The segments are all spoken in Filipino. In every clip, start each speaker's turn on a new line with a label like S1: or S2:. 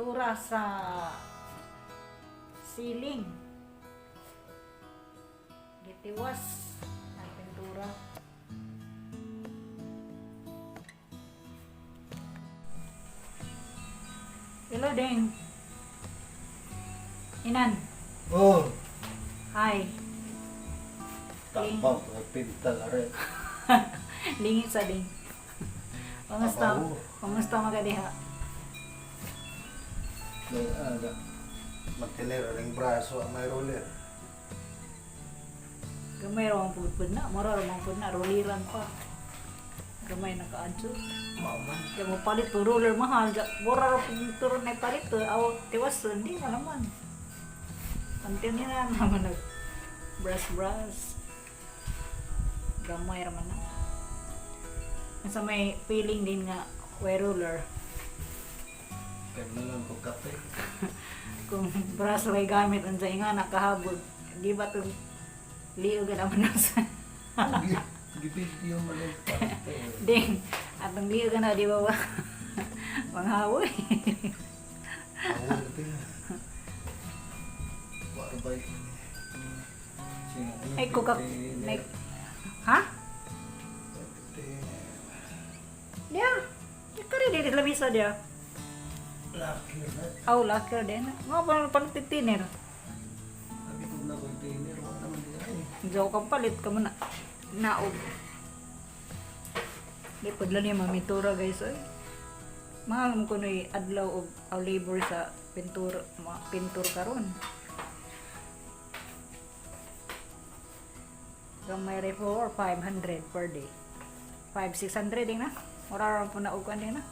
S1: pintura sa ceiling. Gitiwas ang pintura. Hello, Deng. Inan.
S2: Oh,
S1: Hi.
S2: tambang pintal rin.
S1: Lingit sa Deng. Kamusta?
S2: Abaw.
S1: Kamusta mga diha?
S2: May magtilero ring braso ang may roller.
S1: Gamay raw ang pudpud na. Mara raw ang pud na. Roliran pa. Gamay na kaadyo.
S2: Mauman.
S1: Kaya mo palit po roller mahal. Mura raw pintura na palit to. Aw, tiwas hindi na naman. Until nila naman nag brush. Gamay raman na. Nasa may feeling din nga way roller.
S2: Kaya na lang ko kape.
S1: Kung brush way gamit ang nga nakahabog. Di ba ito liog ka naman nasa.
S2: Gibidyo mo lang kape.
S1: Ding, atong liog ka na di ba ba? Manghawoy.
S2: Awal din. Warbay.
S1: Ay, kuka. Ha? Dia. Dia kari dia lamisa dia.
S2: Laki na.
S1: Aw, lakir din. Nga pa pantitinir.
S2: Sabi ko na container. Wala naman din ay.
S1: Jaw ka palit ka muna. Naog. Di padla niya mamitura guys ay. Mahal mo ko na adlaw og labor sa pintur karon. Gamay re for 500 per day. 5-600 din na. Mura ra po na og kan din na.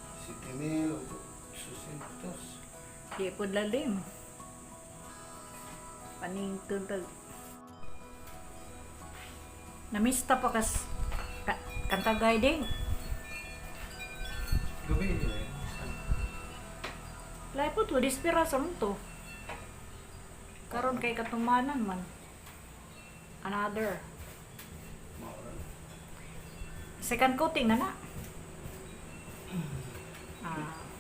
S2: 7,000 o 600.
S1: Di padla din. Paning tuntag. Namista pa kantagay din.
S2: Gabi nila eh.
S1: Lahi po to, dispira sa to. Karon kay katumanan man. Another. Second coating na na.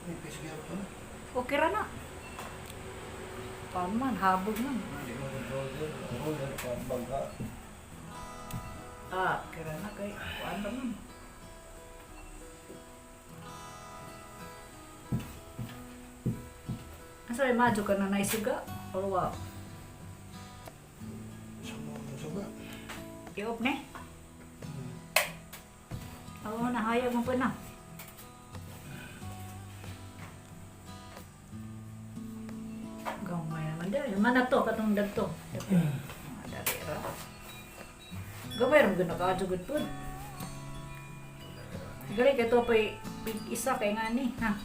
S2: Ipis kaya pa.
S1: Okay ra na. Paano man, habog man.
S2: Hindi mo roller. Roller pa baga.
S1: Kira na kay kuan ra man. Asa may madyo ka na naisiga? Or wow?
S2: Suga.
S1: I-off ne? Oo, nahayag mo pa na. Gamay naman dahil. Mana to, katong dagto. Dari ra. Gamay rin ginakadjugod po. Gali ka to pa'y isa kay nga ni. Ha?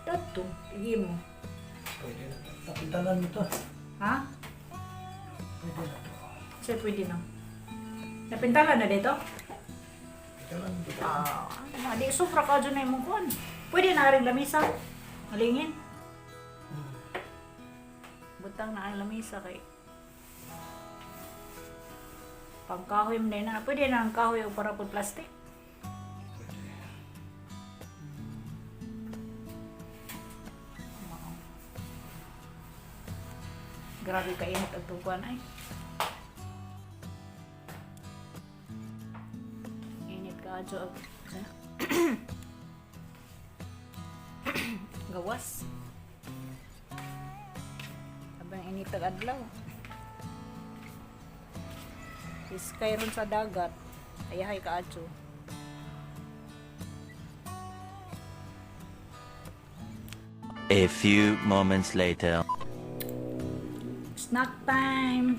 S1: Dato, igi mo.
S2: Pwede na. Tapintalan mo to.
S1: Ha?
S2: Pwede na to.
S1: Sir, pwede na. Napintalan na dito?
S2: Tapintalan mo to.
S1: Di sobra ka dyan na yung mungkuan. Pwede na rin lamisa. Malingin. Butang na ang lamisa kay pangkahoy mo na na. Pwede na ang kahoy o para po plastic. Grabe ka init ang tungkuan ay. Init ka adyo. Gawas. Abang init ang adlaw. Iskay ron sa dagat. Ayahay ka adyo.
S3: A few moments later.
S1: Snack time!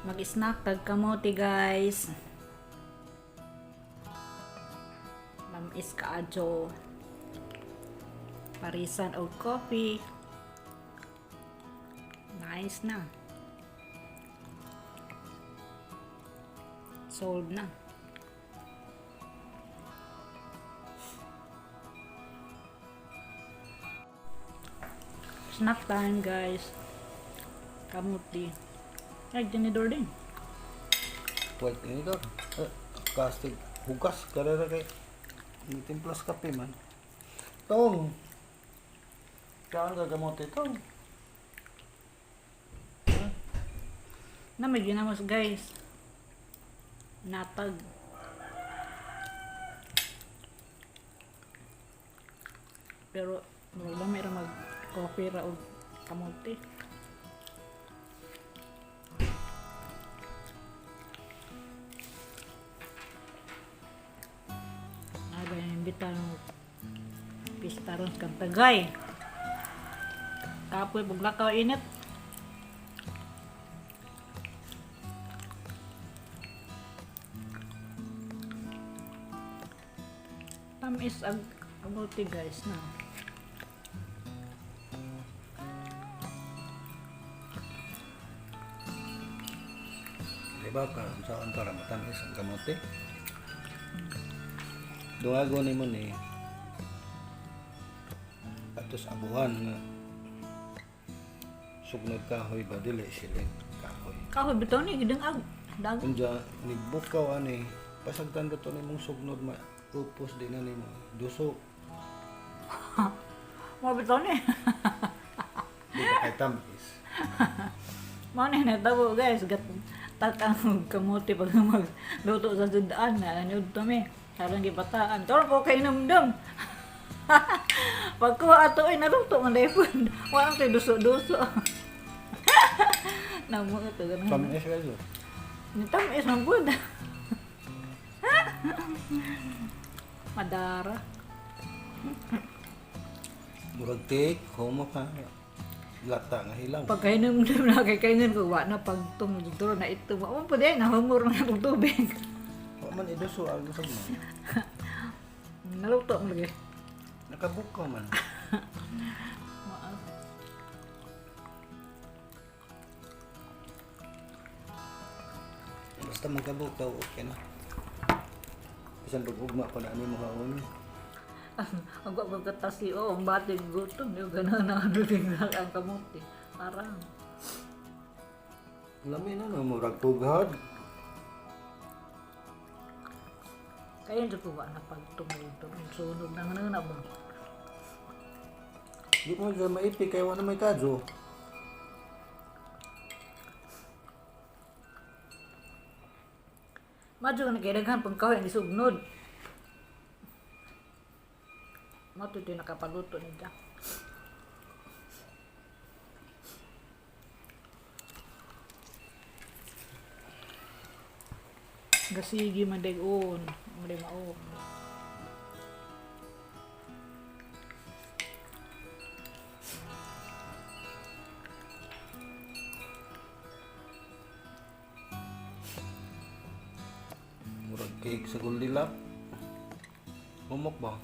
S1: Mag-snack tag kamote guys. Lamis kaadyo. Parisan o coffee. Nice na. Sold na. Snack time guys. Kamuti. Ay, tinidor din.
S2: White ini dor. Kastig hugas karena kay timplas kape man. Tong. Kaan ka kamote tong.
S1: Na may ginamos guys. Natag. Pero wala may ra mag coffee ra og kamote. Aga yung bitan pistaron kang tagay. Kapoy buglakaw init. Tamis ag kamote guys na.
S2: Diba ka, saan para matamis ang kamote? Duwago ni mo ni atos abuhan nga sugnod kahoy ba dili siling kahoy.
S1: Kahoy bitaw ni gidang ag dag.
S2: Kunja nigbukaw ani pasagtan ko to nimong sugnod ma upos din na nimo dusok.
S1: Mo bitaw ni.
S2: Di ba kay tamis?
S1: Mo ni natabo guys gat tatang kamote pag magluto sa sudaan na anyod to me. Sarang gibataan. Toro ko kay numdum. Pagkuha ato ay naluto man daypon. Wa ang tay duso-duso. Namo ito ganun.
S2: Tamis kayo.
S1: Ni tamis man pud. Madara.
S2: Murag cake, homo ka. Lata nga hilaw.
S1: Pag kainom na kay kainan ko wa na pagtum dito na ito. Wa pa din na humor na ng tubig.
S2: Wa man iduso ang gusto mo.
S1: Naluto mo lagi.
S2: Nakabukaw man. Basta magkabukaw, okay na. Isang pag-ugma pa na mo haon.
S1: Ang pagkatasi o ang batig gutom yung gano'n na nalulingak ang kamuti. Parang
S2: Lamin na, murag tughad.
S1: kaya hindi ko ba na pagtumulto. Sunog na nga na ba?
S2: Di mo dyan maipik, kaya wala may kadyo.
S1: Madyo ka nakilaghan pang kawin di sugnod. Matuto yung nakapaluto niya. Gasigi madegon, mao.
S2: Murag cake sa Goldilocks. Humok ba?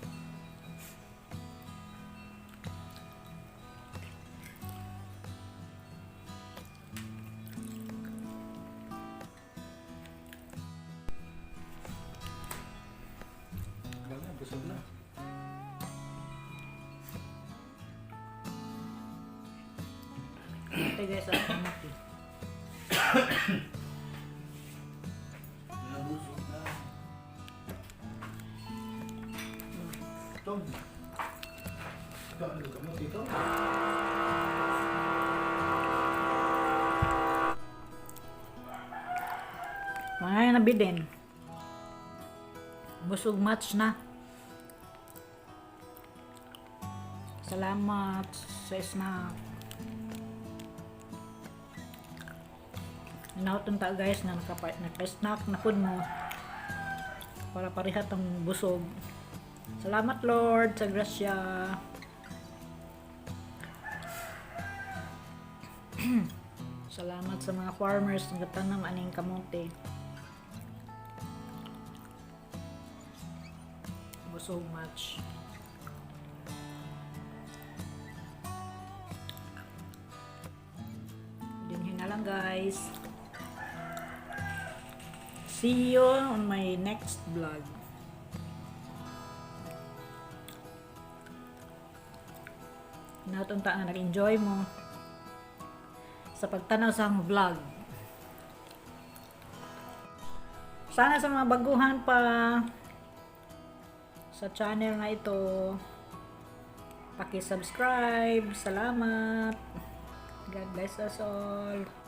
S2: Wala, busog na.
S1: Ito guys, ang kamuti.
S2: Busog na. Tom. Ano ka mo dito?
S1: Mga nabidin. Busog match na. Salamat sa snack. Nauton ta guys na naka-snack na food mo. Para parihat ang busog. Salamat Lord sa grasya. Salamat sa mga farmers nga tanam aning kamote. Busog much. Dinhin na lang guys. See you on my next vlog. Natunta nga nag-enjoy mo sa pagtanaw sa akong vlog. Sana sa mga baguhan pa sa channel na ito, Paki-subscribe. Salamat. God bless us all.